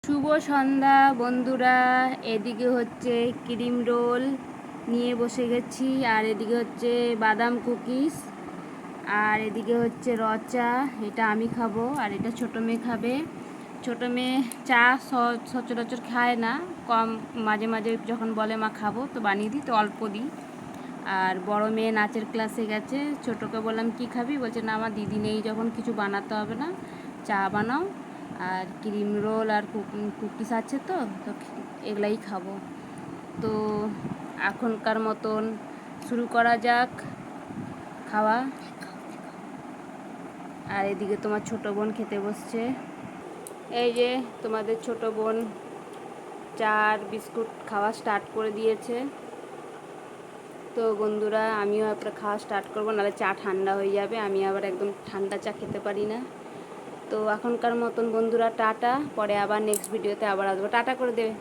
শুভ সন্ধ্যা বন্ধুরা। এদিকে হচ্ছে ক্রিম রোল নিয়ে বসে গেছি, আর এদিকে হচ্ছে বাদাম কুকিজ, আর এদিকে হচ্ছে রচা। এটা আমি খাবো আর এটা ছোটো মেয়ে খাবে। ছোটো মেয়ে চা সচরাচর খায় না, কম মাঝে মাঝে যখন বলে মা খাবো তো বানিয়ে দিই, তো অল্প দিই। আর বড় মেয়ে নাচের ক্লাসে গেছে। ছোটোকে বললাম কি খাবি, বলছে না আমার দিদি নেই, যখন কিছু বানাতে হবে না, চা বানাও। আর ক্রিম রোল আর কুকিজ আছে, তো এগুলাই খাবো। তো এখনকার মতন শুরু করা যাক খাওয়া। আর এদিকে তোমার ছোটো বোন খেতে বসছে। এই যে তোমাদের ছোটো বোন চা আর বিস্কুট খাওয়া স্টার্ট করে দিয়েছে। তো বন্ধুরা আমিও একটা খাওয়া স্টার্ট করবো, নাহলে চা ঠান্ডা হয়ে যাবে। আমি আবার একদম ঠান্ডা চা খেতে পারি না। তো এখনকার মতন বন্ধুরা টাটা, পরে আবার নেক্সট ভিডিওতে আবার আসবো। টাটা করে দেবে।